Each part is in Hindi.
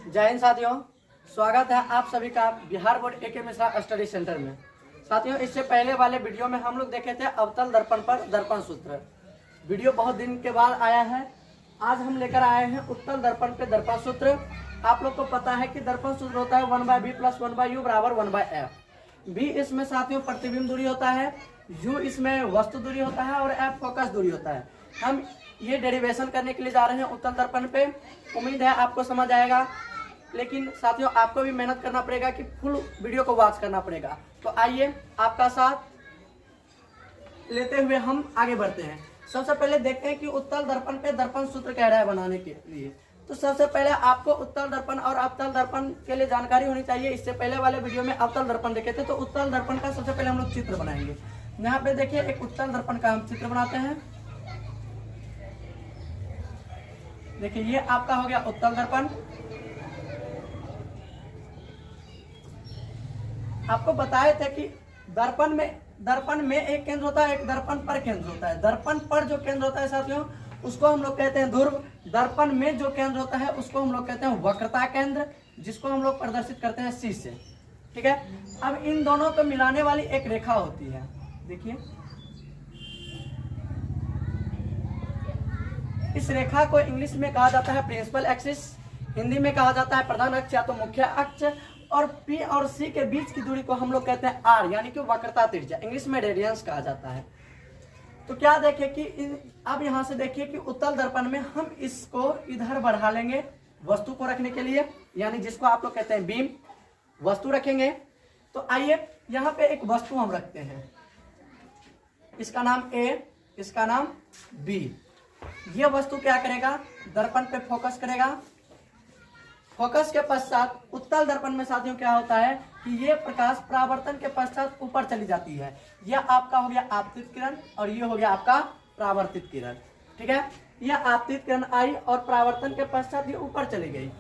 जय हिंद साथियों, स्वागत है आप सभी का बिहार बोर्ड ए के मिश्रा स्टडी सेंटर में। साथियों, इससे पहले वाले वीडियो में हम लोग देखे थे अवतल दर्पण पर दर्पण सूत्र। वीडियो बहुत दिन के बाद आया है। आज हम लेकर आए हैं उत्तल दर्पण पे दर्पण सूत्र। आप लोग को पता है कि दर्पण सूत्र होता है 1/b + 1/u बराबर 1/f। b इसमें साथियों प्रतिबिंब दूरी होता है, u इसमें वस्तु दूरी होता है और f फोकस दूरी होता है। हम ये डेरिवेशन करने के लिए जा रहे हैं उत्तल दर्पण पे। उम्मीद है आपको समझ आएगा, लेकिन साथियों आपको भी मेहनत करना पड़ेगा कि फुल वीडियो को वॉच करना पड़ेगा। तो आइए आपका साथ लेते हुए हम आगे बढ़ते हैं। सबसे पहले देखते हैं कि उत्तल दर्पण पे दर्पण सूत्र कह रहा है बनाने के लिए। तो सबसे पहले आपको उत्तल दर्पण और अवतल दर्पण के लिए जानकारी होनी चाहिए। इससे पहले वाले वीडियो में अवतल दर्पण देखे थे, तो उत्तल दर्पण का सबसे पहले हम लोग चित्र बनाएंगे। यहाँ पे देखिए एक उत्तल दर्पण का हम चित्र बनाते हैं। देखिए ये आपका हो गया उत्तल दर्पण। आपको बताए थे कि दर्पण में एक केंद्र होता है, एक दर्पण पर केंद्र होता है। दर्पण पर जो केंद्र होता है साथियों उसको हम लोग कहते हैं ध्रुव। दर्पण में जो केंद्र होता है उसको हम लोग कहते हैं वक्रता केंद्र, जिसको हम लोग प्रदर्शित करते हैं C से। ठीक है, अब इन दोनों को मिलाने वाली एक रेखा होती है। देखिए इस रेखा को इंग्लिश में कहा जाता है प्रिंसिपल एक्सिस, हिंदी में कहा जाता है प्रधान अक्ष या तो मुख्य अक्ष। और P और C के बीच की दूरी को हम लोग कहते हैं R, यानी कि वक्रता त्रिज्या, इंग्लिश में रेडियंस कहा जाता है। तो क्या देखें कि अब यहां से देखिए कि उत्तल दर्पण में हम इसको इधर बढ़ा लेंगे वस्तु को रखने के लिए, यानी जिसको आप लोग कहते हैं बीम, वस्तु रखेंगे। तो आइए यहाँ पे एक वस्तु हम रखते हैं, इसका नाम A, इसका नाम B। ये वस्तु क्या करेगा, दर्पण पे फोकस करेगा। फोकस के पश्चात उत्तल दर्पण में साथियों क्या होता है कि ये प्रकाश परावर्तन के पश्चात ऊपर चली जाती है। यह आपका हो गया आपतित किरण और ये हो गया आपका परावर्तित किरण। ठीक है, यह आपतित किरण आई और परावर्तन के पश्चात ये ऊपर चली गई।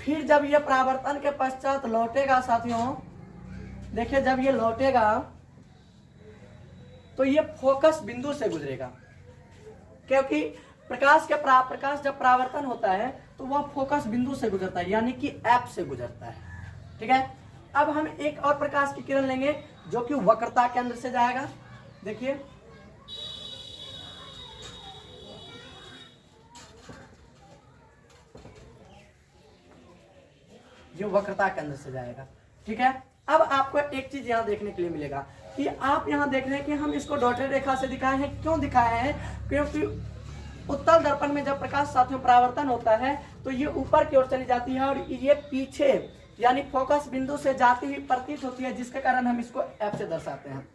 फिर जब ये परावर्तन के पश्चात लौटेगा साथियों, देखिए जब ये लौटेगा तो ये फोकस बिंदु से गुजरेगा, क्योंकि प्रकाश जब परावर्तन होता है तो वह फोकस बिंदु से गुजरता है, यानी कि F से गुजरता है। ठीक है, अब हम एक और प्रकाश की किरण लेंगे जो कि वक्रता केंद्र से जाएगा। देखिए ये वक्रता केंद्र से जाएगा। ठीक है, अब आपको एक चीज यहाँ देखने के लिए मिलेगा कि आप यहाँ देख रहे हैं कि हम इसको डॉटेड रेखा से दिखाए हैं। क्यों दिखाए हैं, क्योंकि उत्तल दर्पण में जब प्रकाश साथियों परावर्तन होता है तो ये ऊपर की ओर चली जाती है और ये पीछे यानी फोकस बिंदु से जाती हुई प्रतीत होती है, जिसके कारण हम इसको F से दर्शाते हैं।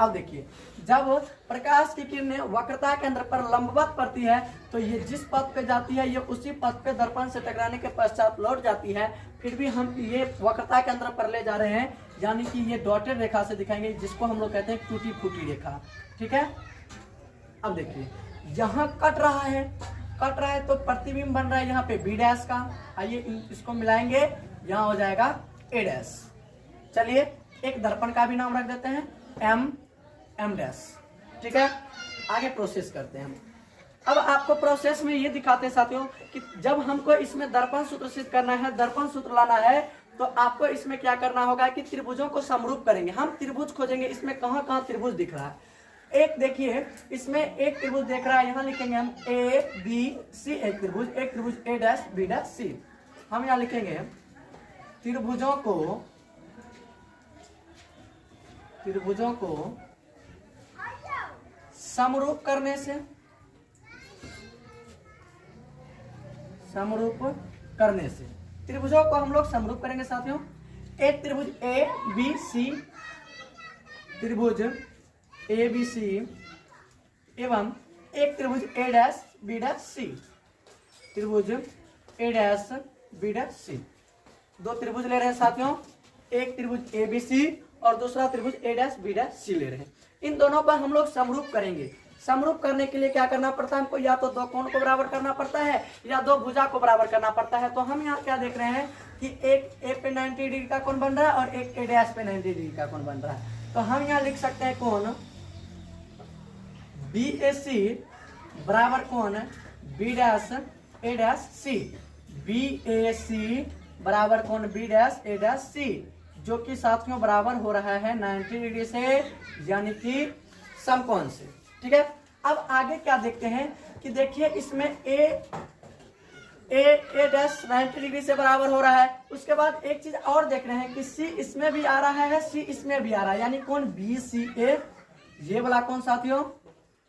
अब देखिए जब प्रकाश की किरणें वक्रता केंद्र पर लंबवत पड़ती है तो ये जिस पथ पे जाती है ये उसी पथ पे दर्पण से टकराने के पश्चात लौट जाती है। फिर भी हम ये वक्रता केंद्र पर ले जा रहे हैं, यानी कि ये डॉटेड रेखा से दिखाएंगे, जिसको हम लोग कहते हैं टूटी फूटी रेखा। ठीक है, अब देखिए यहाँ कट रहा है तो प्रतिबिंब बन रहा है यहाँ पे B डैश का। आइए इसको मिलाएंगे, यहाँ हो जाएगा A डैश। चलिए एक दर्पण का भी नाम रख देते हैं M डैश। ठीक है, आगे प्रोसेस करते हैं हम। अब आपको प्रोसेस में ये दिखाते हैं साथियों कि जब हमको इसमें दर्पण सूत्र सिद्ध करना है, दर्पण सूत्र लाना है, तो आपको इसमें क्या करना होगा कि त्रिभुजों को समरूप करेंगे। हम त्रिभुज खोजेंगे, इसमें कहाँ कहाँ त्रिभुज दिख रहा है। एक देखिए इसमें एक त्रिभुज देख रहा है, यहाँ लिखेंगे हम ABC, एक त्रिभुज A dash B dash C। हम यहाँ लिखेंगे त्रिभुजों को समरूप करने से त्रिभुजों को हम लोग समरूप करेंगे साथियों। एक त्रिभुज ABC, त्रिभुज ABC एवं एक त्रिभुज A dash B dash C, त्रिभुज A dash B dash C। दो त्रिभुज ले रहे हैं साथियों, एक त्रिभुज ABC और दूसरा त्रिभुज A dash B dash C ले रहे हैं। इन दोनों पर हम लोग समरूप करेंगे। समरूप करने के लिए क्या करना पड़ता है हमको, या तो दो कोण को बराबर करना पड़ता है या दो भुजा को बराबर करना पड़ता है। तो हम यहाँ क्या देख रहे हैं कि एक A पे 90 डिग्री का कोण बन रहा है और एक A डैश पे 90 डिग्री का कोण बन रहा है। तो हम यहाँ लिख सकते हैं कोण BAC बराबर कोण B dash A dash C। BAC बराबर कोण बी डैश ए डैश सी, जो कि साथियों बराबर हो रहा है 90 डिग्री से, यानी कि समकोण से। ठीक है, अब आगे क्या देखते हैं कि देखिए इसमें ए डैश 90 डिग्री से बराबर हो रहा है। उसके बाद एक चीज और देख रहे हैं कि सी इसमें भी आ रहा है, सी इसमें भी आ रहा है, यानी कौन बी सी ए, ये वाला कौन साथियों,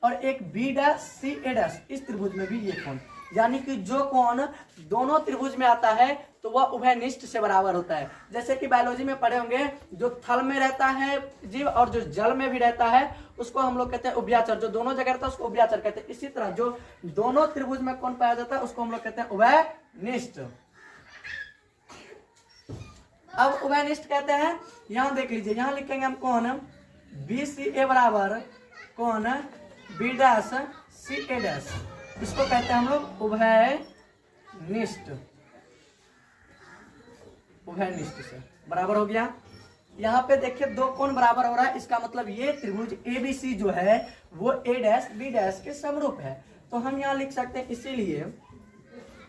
और एक बी डैश सी ए डैश, इस त्रिभुज में भी ये कोण, यानी कि जो कोण दोनों त्रिभुज में आता है तो वह उभयनिष्ठ से बराबर होता है। जैसे कि बायोलॉजी में पढ़े होंगे, जो थल में रहता है जीव और जो जल में भी रहता है उसको हम लोग कहते हैं उभयचर, जो दोनों जगह रहता है उसको उभयचर कहते हैं। इसी तरह जो दोनों त्रिभुज में कोण पाया जाता है उसको हम लोग कहते हैं उभयनिष्ठ। अब उभयनिष्ठ कहते हैं, यहां देख लीजिए, यहां लिखेंगे हम कोण बी सी ए बराबर कोण बी डैश सी ए डैश, इसको कहते हैं हम लोग उभयनिष्ठ। उभयनिष्ठ से बराबर हो गया। यहाँ पे देखिए दो कोण बराबर हो रहा है, इसका मतलब ये त्रिभुज एबीसी जो है वो ए डैश बी डैश के समरूप है। तो हम यहाँ लिख सकते हैं, इसीलिए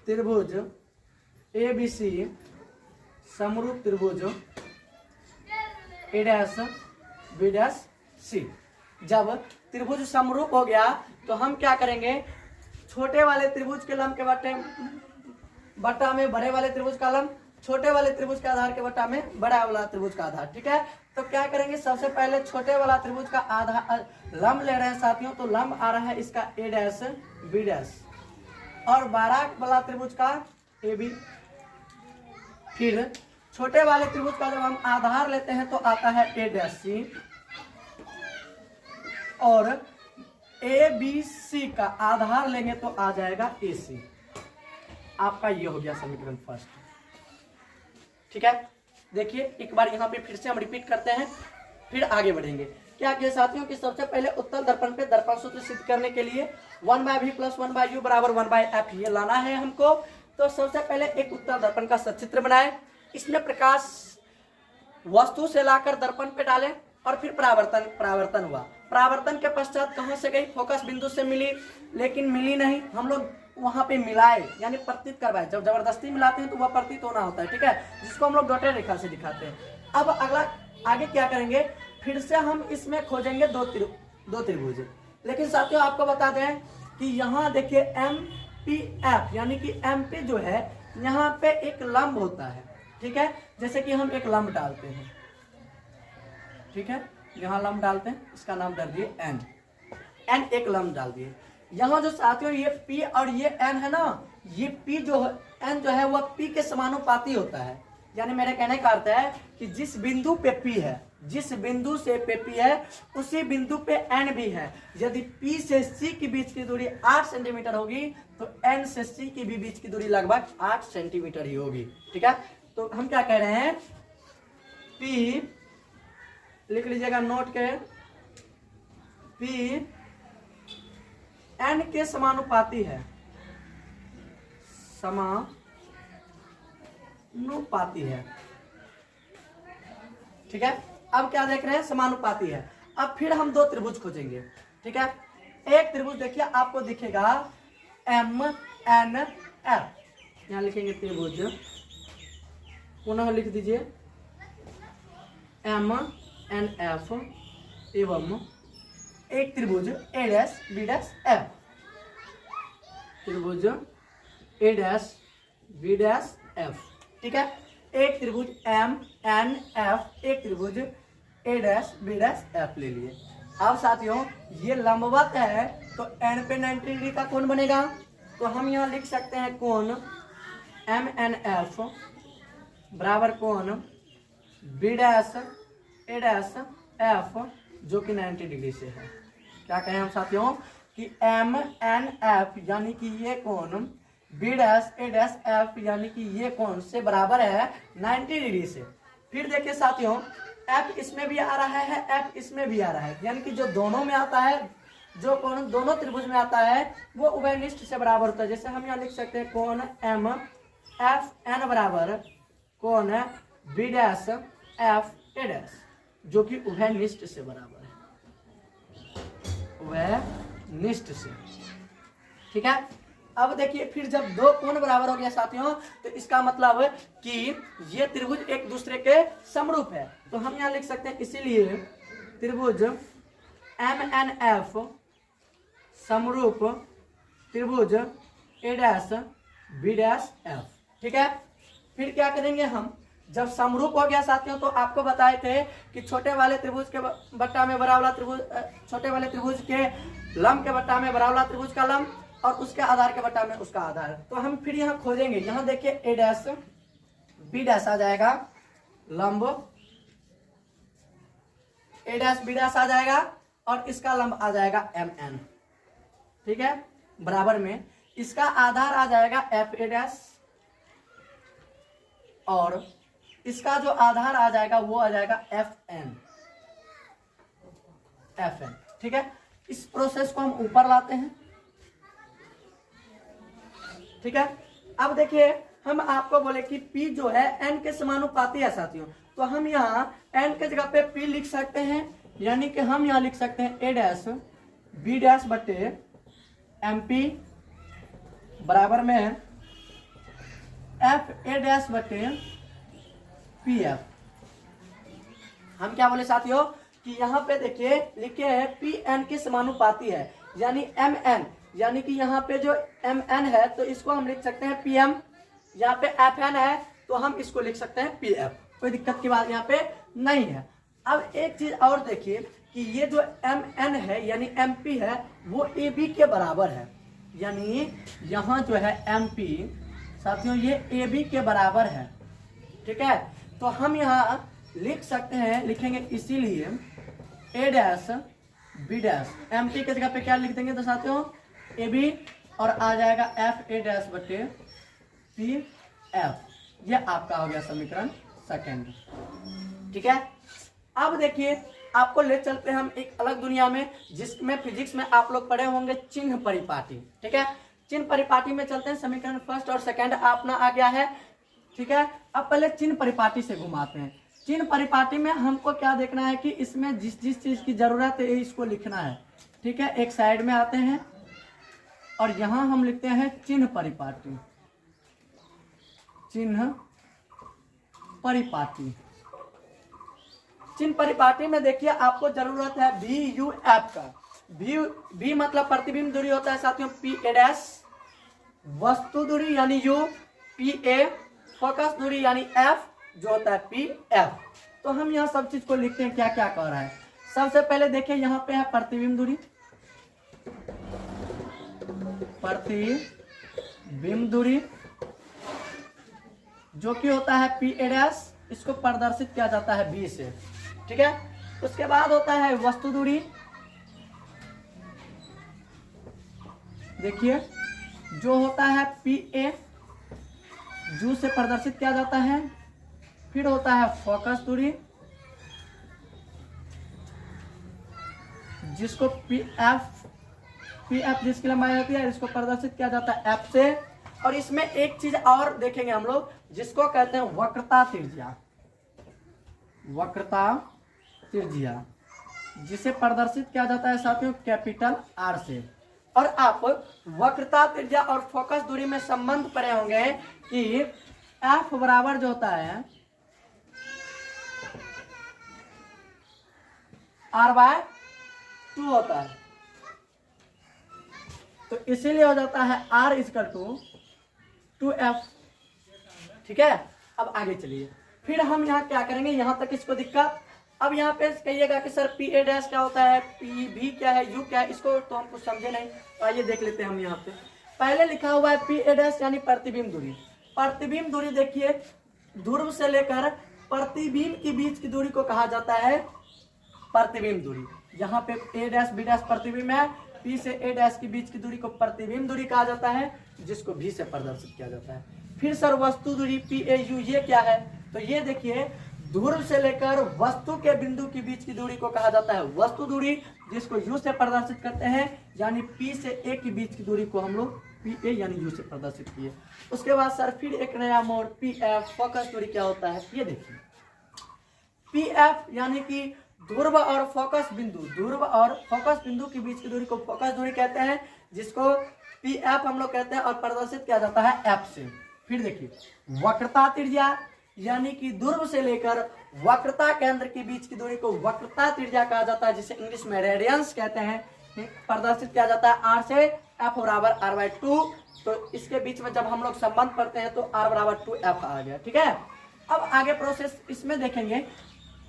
त्रिभुज एबीसी समरूप त्रिभुज ए डैश बी डैश सी। जब त्रिभुज समरूप हो गया तो हम क्या करेंगे, छोटे वाले त्रिभुज के लंब के बट्टा में बड़े वाले त्रिभुज का लंब, छोटे वाले त्रिभुज के आधार के बट्टा में बड़ा वाला त्रिभुज का आधार। ठीक है, तो क्या करेंगे, सबसे पहले छोटे वाला त्रिभुज का आधार लंब ले रहे हैं साथियों, तो लंब आ रहा है इसका ए डैश बी डैश, और 12 वाला त्रिभुज का ए बी। फिर छोटे वाले त्रिभुज का जब हम आधार लेते हैं तो आता है ए डैश सी, और ए बी सी का आधार लेंगे तो आ जाएगा ए सी। आपका ये हो गया समीकरण फर्स्ट। ठीक है, देखिए एक बार यहाँ पे फिर से हम रिपीट करते हैं, फिर आगे बढ़ेंगे। क्या किया साथियों कि सबसे पहले उत्तल दर्पण पे दर्पण सूत्र सिद्ध करने के लिए 1/v + 1/u बराबर 1/f ये लाना है हमको। तो सबसे पहले एक उत्तल दर्पण का सचित्र बनाए, इसमें प्रकाश वस्तु से लाकर दर्पण पे डालें और फिर परावर्तन हुआ। परावर्तन के पश्चात कहां से गई, फोकस बिंदु से मिली, लेकिन मिली नहीं, हम लोग वहां पे मिलाए यानी प्रतीत करवाए। जब जबरदस्ती मिलाते हैं तो वह प्रतीत होना होता है। ठीक है, जिसको हम लोग डॉटेड रेखा से दिखाते हैं। अब अगला आगे क्या करेंगे, फिर से हम इसमें खोजेंगे दो त्रिभुज। लेकिन साथियों आपको बता दें कि यहाँ देखिए MPF यानी कि MP जो है यहाँ पे एक लंब होता है। ठीक है, जैसे कि हम एक लंब डालते हैं, ठीक है, यहाँ लंब डालते हैं, इसका नाम डाल दिए N एक लंब डाल दिए। यहाँ जो साथियों ये P और ये N है ना, ये P जो है N जो है वह P के समानुपाती होता है। यानी मेरे कहने का अर्थ है कि जिस बिंदु पे P है, जिस बिंदु से पे P है उसी बिंदु पे N भी है। यदि P से C के बीच की दूरी 8 सेंटीमीटर होगी तो N से C की भी बीच की दूरी लगभग 8 सेंटीमीटर ही होगी। ठीक है, तो हम क्या कह रहे हैं, P लिख लीजिएगा नोट के, P N के समानुपाती है, समानुपाती है। ठीक है, अब क्या देख रहे हैं, समानुपाती है। अब फिर हम दो त्रिभुज खोजेंगे। ठीक है, एक त्रिभुज देखिए आपको दिखेगा MNF, यहां लिखेंगे त्रिभुज, पुनः लिख दीजिए MNF एवं एक त्रिभुज A dash B dash F, त्रिभुज A dash B dash F। ठीक है, एक त्रिभुज MNF, एक त्रिभुज A dash B dash F ले लिए। अब साथियों ये लंबवत है तो N पे 90 डिग्री का कोण बनेगा, तो हम यहाँ लिख सकते हैं कोण MNF बराबर कोण B dash A dash F जो कि 90 डिग्री से है। क्या कहें हम साथियों कि MNF यानी कि ये कोण B dash A dash F यानी कि ये कोण से बराबर है 90 डिग्री से। फिर देखिए साथियों F इसमें भी आ रहा है, F इसमें भी आ रहा है, यानी कि जो दोनों में आता है, जो कोण दोनों त्रिभुज में आता है वो उभयनिष्ठ से बराबर होता है। जैसे हम यहाँ लिख सकते हैं कोण MFN बराबर कोण B dash F A dash जो कि उभयनिष्ठ से बराबर है, उभयनिष्ठ से। ठीक है, अब देखिए फिर जब दो कोण बराबर हो गया साथियों, तो इसका मतलब कि ये त्रिभुज एक दूसरे के समरूप है। तो हम यहाँ लिख सकते हैं, इसीलिए त्रिभुज MNF समरूप त्रिभुज A', B', F। ठीक है, फिर क्या करेंगे हम, जब समरूप हो गया साथियों, तो आपको बताए थे कि छोटे वाले त्रिभुज के बट्टा में बड़ा वाला त्रिभुज, छोटे वाले त्रिभुज के लंब के बट्टा में बड़ा वाला त्रिभुज का लंब, और उसके आधार के बट्टा में उसका आधार। तो हम फिर यहाँ खोजेंगे, यहाँ देखिए A', B' आ जाएगा लंब, A', B' आ जाएगा, और इसका लंब आ जाएगा MN। ठीक है, बराबर में इसका आधार आ जाएगा F', और इसका जो आधार आ जाएगा वो आ जाएगा FN। ठीक है, इस प्रोसेस को हम ऊपर लाते हैं। ठीक है, अब देखिए हम आपको बोले कि P जो है N के समानुपाती है साथियों, तो हम यहाँ N के जगह पे P लिख सकते हैं, यानी कि हम यहाँ लिख सकते हैं A', B' बटे MP बराबर में F' बटे PF। हम क्या बोले साथियों कि यहाँ पे देखिए लिखे हैं PN के समानुपाती है, यानी MN, यानी कि यहाँ पे जो MN है तो इसको हम लिख सकते हैं PM, यहाँ पे FN है तो हम इसको लिख सकते हैं PF। कोई दिक्कत की बात यहाँ पे नहीं है। अब एक चीज और देखिए कि ये जो MN है यानी MP है वो AB के बराबर है, यानी यहाँ जो है MP साथियों ये AB के बराबर है। ठीक है, तो हम यहाँ लिख सकते हैं, लिखेंगे इसीलिए A', B', MP के जगह पे क्या लिख देंगे तो साथियों AB, और आ जाएगा F' बटे PF। ये आपका हो गया समीकरण सेकंड। ठीक है, अब देखिए आपको ले चलते हैं हम एक अलग दुनिया में, जिसमें फिजिक्स में आप लोग पढ़े होंगे चिन्ह परिपाटी। ठीक है, चिन्ह परिपाटी में चलते हैं। समीकरण फर्स्ट और सेकंड अपना आ गया है। ठीक है, अब पहले चिन्ह परिपाटी से घुमाते हैं। चिन्ह परिपाटी में हमको क्या देखना है कि इसमें जिस जिस चीज की जरूरत है इसको लिखना है। ठीक है, एक साइड में आते हैं और यहां हम लिखते हैं चिन्ह परिपाटी, चिन्ह परिपाटी। चिन्ह परिपाटी में देखिए आपको जरूरत है VUF का। V मतलब प्रतिबिंब दूरी होता है साथियों PA', वस्तु दूरी यानी U, PA, फोकस दूरी यानी F जो होता है PF। तो हम यहाँ सब चीज को लिखते हैं, क्या क्या कर रहा है। सबसे पहले देखिए यहाँ पे है प्रतिबिंब दूरी, प्रतिबिंब दूरी जो कि होता है PA', इसको प्रदर्शित किया जाता है B से। ठीक है, उसके बाद होता है वस्तु दूरी, देखिए जो होता है PA, जू से प्रदर्शित किया जाता है। फिर होता है फोकस दूरी, जिसको PF जिसकी लंबाई होती है, इसको प्रदर्शित किया जाता है F से। और इसमें एक चीज और देखेंगे हम लोग, जिसको कहते हैं वक्रता त्रिज्या, वक्रता त्रिज्या जिसे प्रदर्शित किया जाता है साथियों कैपिटल R से। और आप वक्रता त्रिज्या और फोकस दूरी में संबंध पढ़े होंगे कि F बराबर जो होता है R/2 होता है, तो इसीलिए हो जाता है R = 2F। ठीक है, अब आगे चलिए, फिर हम यहाँ क्या करेंगे, यहाँ तक इसको दिक्कत। अब यहाँ पे कहिएगा कि सर PA' क्या होता है, PB क्या है, U क्या है, इसको तो हम कुछ समझे नहीं। तो आइए देख लेते हैं हम यहाँ पे। पहले लिखा हुआ है PA' यानी प्रतिबिंब दूरी। प्रतिबिंब दूरी देखिए ध्रुव से लेकर प्रतिबिंब के बीच की दूरी को कहा जाता है प्रतिबिंब दूरी। यहाँ पे A', B' प्रतिबिंब है, P से A' के बीच की दूरी को प्रतिबिंब दूरी कहा जाता है, जिसको V से प्रदर्शित किया जाता है। फिर सर वस्तु दूरी PAU ये क्या है, तो ये देखिए ध्रुव से लेकर वस्तु के बिंदु के बीच की दूरी को कहा जाता है वस्तु दूरी, जिसको U से प्रदर्शित करते हैं, यानी P से A के बीच की दूरी को हम लोग PA यानी U से प्रदर्शित किए। उसके बाद सर फिर एक नया मोड़ PF, फोकस दूरी क्या होता है, ये देखिए PF यानी कि ध्रुव और फोकस बिंदु, ध्रुव और फोकस बिंदु के बीच की दूरी को फोकस दूरी कहते हैं, जिसको पी एफ हम लोग कहते हैं और प्रदर्शित किया जाता है एफ से। फिर देखिए वक्रता त्रिज्या यानी कि ध्रुव से लेकर वक्रता केंद्र के बीच की दूरी को वक्रता त्रिज्या कहा जाता है, जिसे इंग्लिश में रेडियंस कहते हैं। प्रदर्शित किया जाता है आर से, एफ बराबर r/2। तो इसके बीच में जब हम लोग संबंध पढ़ते हैं तो r बराबर 2f आ गया। ठीक है, अब आगे प्रोसेस इसमें देखेंगे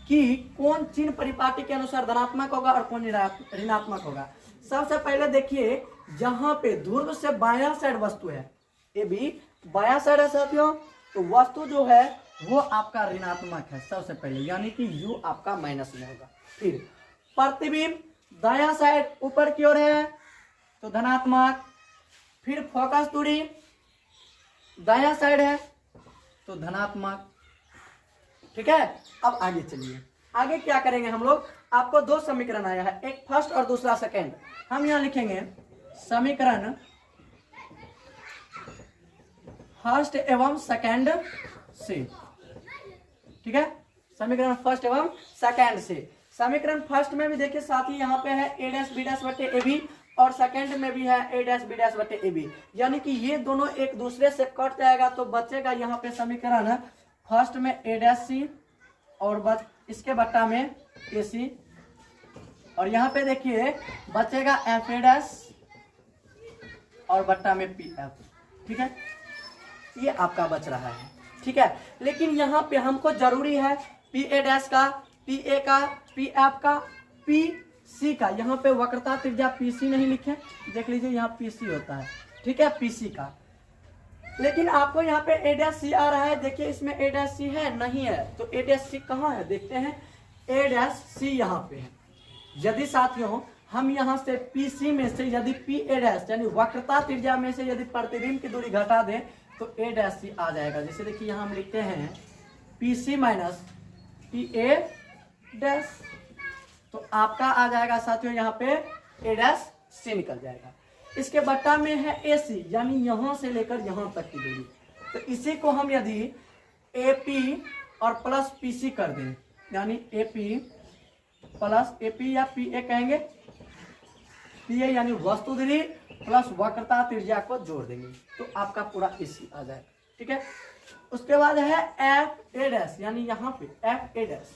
कि कौन चिन्ह परिपाटी के अनुसार धनात्मक होगा और कौन ऋणात्मक होगा। सबसे पहले देखिए जहां पे ध्रुव से बायां साइड वस्तु है, ये भी बायां साइड है साथियों, तो वस्तु जो है वो आपका ऋणात्मक है सबसे पहले, यानी कि u आपका माइनस में होगा। फिर प्रतिबिंब दायां साइड ऊपर की ओर है तो धनात्मक। फिर फोकस दूरी दायां साइड है तो धनात्मक। ठीक है, अब आगे चलिए, आगे क्या करेंगे हम लोग। आपको दो समीकरण आया है, एक फर्स्ट और दूसरा सेकंड। हम यहां लिखेंगे समीकरण फर्स्ट एवं सेकंड से। ठीक है, समीकरण फर्स्ट एवं सेकंड से। समीकरण फर्स्ट में भी देखिए साथ ही यहाँ पे है a डैश b डैश बटे ए बी, और सेकंड में भी है a डैश b डैश बटे ए बी, यानी कि ये दोनों एक दूसरे से कट जाएगा तो बचेगा यहाँ पे समीकरण फर्स्ट में a डैश सी और इसके बट्टा में ए सी, और यहाँ पे देखिए बचेगा एफ ए डैश और बट्टा में पी एफ। ठीक है, ये आपका बच रहा है। ठीक है, लेकिन यहाँ पे हमको जरूरी है पी ए डैश का, पी ए का, पी एफ का, पी सी का। यहाँ पे वक्रता त्रिज्या पी सी नहीं लिखे, देख लीजिए यहाँ पी सी होता है। ठीक है, पी सी का, लेकिन आपको यहाँ पे ए डैश सी आ रहा है। देखिए इसमें ए डैश सी है नहीं है, तो ए डैश सी कहाँ है देखते हैं। ए डैश सी यहाँ पे है। यदि साथियों हम यहाँ से पी सी में से यदि पी ए डैश यानी वक्रता त्रिज्या में से यदि प्रतिबिंब की दूरी घटा दें तो ए डैश सी आ जाएगा। जैसे देखिए यहाँ हम लिखते हैं P C minus P A dash, तो आपका आ जाएगा साथियों यहाँ पे ए डैश सी निकल जाएगा। इसके बट्टा में है ए सी, यानी यहाँ से लेकर यहाँ तक की दूरी। तो इसी को हम यदि ए पी और प्लस पी सी कर दें, यानी A P plus A P या पी ए कहेंगे, पी ए यानी वस्तु दूरी प्लस वक्रता त्रिज्या को जोड़ देंगे तो आपका पूरा इसी आ जाएगा। ठीक है, उसके बाद है एफ ए डैश, यानी यहाँ पे F A dash.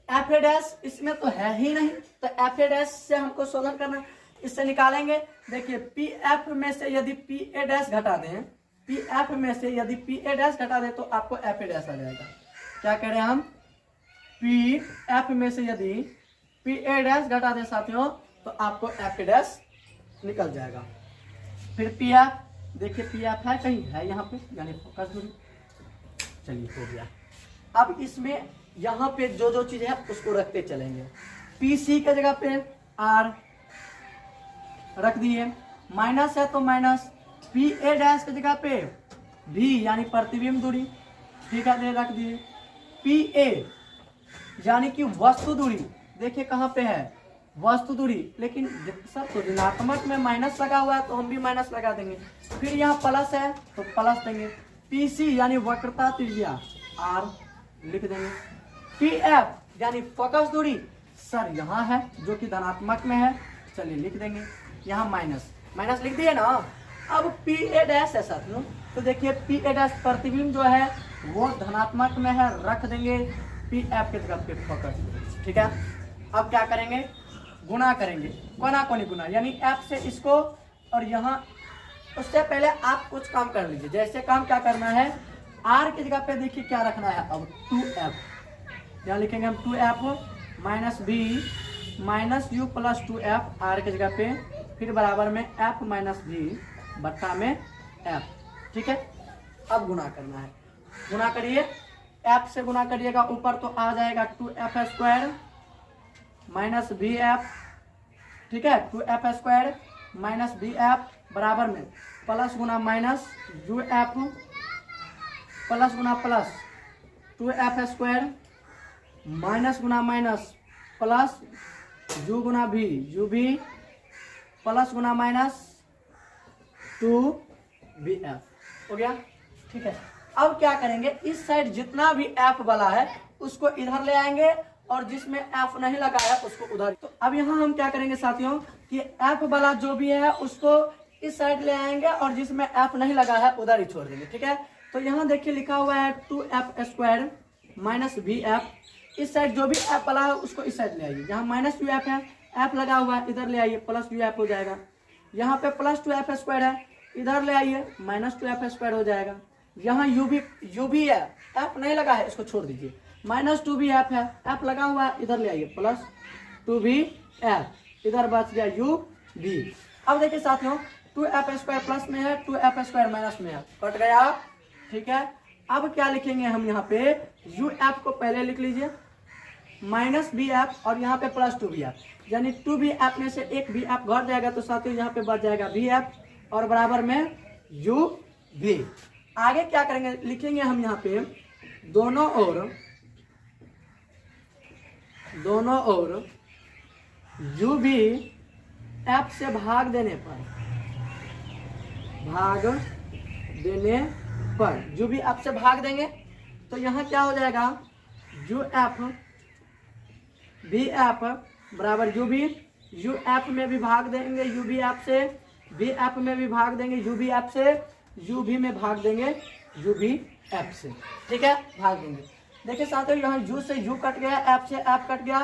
F A dash इसमें तो है ही नहीं, तो एफ ए डैश से हमको शोधन करना, इससे निकालेंगे। देखिए पी एफ में से यदि पी ए डैश घटा दें, पी एफ में से यदि पी ए डैश घटा दें तो आपको एफ ए डैश आ जाएगा। क्या कह रहे हैं हम, पी एफ में से यदि पी ए डैश घटा दें साथियों तो आपको एफ ए डैश निकल जाएगा। फिर पी एफ, देखिए पी एफ है कहीं है यहाँ पे, यानी फोकस दूरी। चलिए हो गया। अब इसमें यहाँ पे जो जो चीज है उसको रखते चलेंगे। पी सी के जगह पे आर रख दिए, माइनस है तो माइनस, पी ए डैश की जगह पे भी यानी प्रतिबिंब दूरी, ठीक है रख दिए। पी ए यानी कि वस्तु दूरी, देखिए कहाँ पे है वस्तु दूरी, लेकिन सब तो ऋणात्मक में माइनस लगा हुआ है तो हम भी माइनस लगा देंगे। फिर यहाँ प्लस है तो प्लस देंगे। पी सी यानी वक्रता त्रिज्या आर लिख देंगे। पी एफ यानी फोकस दूरी सर यहाँ है जो कि धनात्मक में है, चलिए लिख देंगे। यहाँ माइनस माइनस लिख दिए ना। अब पी ए डैश है साथियों, तो देखिए पी ए डैश प्रतिबिंब जो है वो धनात्मक में है, रख देंगे पी एफ की तरफ पे फोकस। ठीक है, अब क्या करेंगे, गुणा करेंगे, कोना कोनी गुणा, यानी एफ से इसको और यहाँ। उससे पहले आप कुछ काम कर लीजिए। जैसे काम क्या करना है, आर की जगह पे देखिए क्या रखना है, अब 2f, यहाँ लिखेंगे हम 2f minus B minus U plus 2f R की जगह पे, फिर बराबर में f माइनस बी बट्टा में f। ठीक है, अब गुणा करना है, गुणा करिए, f से गुणा करिएगा ऊपर तो आ जाएगा 2f square minus B F. ठीक है, 2f square minus B F बराबर में प्लस गुना माइनस यू एफ प्लस गुना प्लस 2f स्क्वायर माइनस गुना माइनस प्लस यू गुना भी यू भी प्लस गुना माइनस 2bf हो गया। ठीक है, अब क्या करेंगे, इस साइड जितना भी f वाला है उसको इधर ले आएंगे और जिसमें f नहीं लगा है उसको उधर। तो अब यहाँ हम क्या करेंगे साथियों कि f वाला जो भी है उसको इस साइड ले आएंगे और जिसमें एफ नहीं लगा है उधर ही छोड़ देंगे, ठीक है। तो यहाँ देखिए लिखा हुआ है 2f² माइनस वी एफ। इस साइड जो भी एफ वाला है उसको इस साइड ले आइए। यहाँ माइनस यू एफ है, एफ लगा हुआ है, इधर ले आइए, प्लस यू एफ हो जाएगा। यहाँ पे प्लस 2f² है, इधर ले आइए, माइनस 2f² हो जाएगा। यहाँ यू भी है, एफ नहीं लगा है, इसको छोड़ दीजिए। माइनस 2vf है, एफ लगा हुआ है, इधर ले आइए, प्लस 2vf, इधर बच गया यू भी। अब देखिए साथियों 2f² प्लस में है, 2f² माइनस में है, कट गया, ठीक है। अब क्या लिखेंगे हम यहाँ पे, यू एफ को पहले लिख लीजिए, माइनस बी एफ और यहाँ पे प्लस 2vf, यानी 2vf में से एक vf घट जाएगा तो साथियों यहाँ पे बच जाएगा vf और बराबर में यू भी। आगे क्या करेंगे, लिखेंगे हम यहाँ पे दोनों ओर यू भी एफ से भाग देने पर यू भी एफ से भाग देंगे तो यहाँ क्या हो जाएगा, यू एफ बी एफ बराबर यू एफ में भी भाग देंगे, यू बी एफ से बी एफ में भी भाग देंगे, यू बी एफ से यू भी में भाग देंगे, यू बी एफ से, ठीक है, भाग देंगे। देखिए साथियों यहाँ यू से यू कट गया, एफ से एफ कट गया,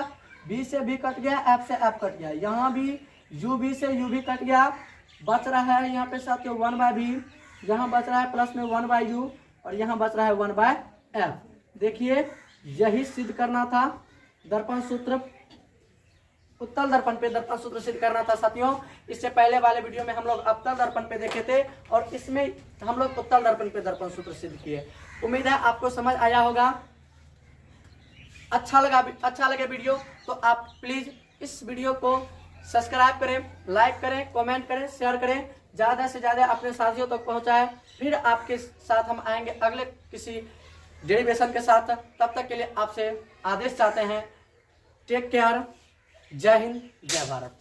बी से बी कट गया, एफ से एफ कट गया। यहाँ भी यू बी से यू भी कट गया, बच रहा है यहाँ पे साथियों 1/b, यहाँ बच रहा है प्लस में 1/u और यहाँ बच रहा है 1/f। देखिए यही सिद्ध करना था, दर्पण सूत्र, उत्तल दर्पण पे दर्पण सूत्र सिद्ध करना था साथियों। इससे पहले वाले वीडियो में हम लोग अवतल दर्पण पे देखे थे और इसमें हम लोग उत्तल दर्पण पे दर्पण सूत्र सिद्ध किए। उम्मीद है आपको समझ आया होगा। अच्छा लगे वीडियो तो आप प्लीज इस वीडियो को सब्सक्राइब करें, लाइक करें, कमेंट करें, शेयर करें, ज़्यादा से ज़्यादा अपने साथियों तक पहुंचाएं। फिर आपके साथ हम आएंगे अगले किसी डेरिवेशन के साथ। तब तक के लिए आपसे आदेश चाहते हैं। टेक केयर, जय हिंद, जय भारत।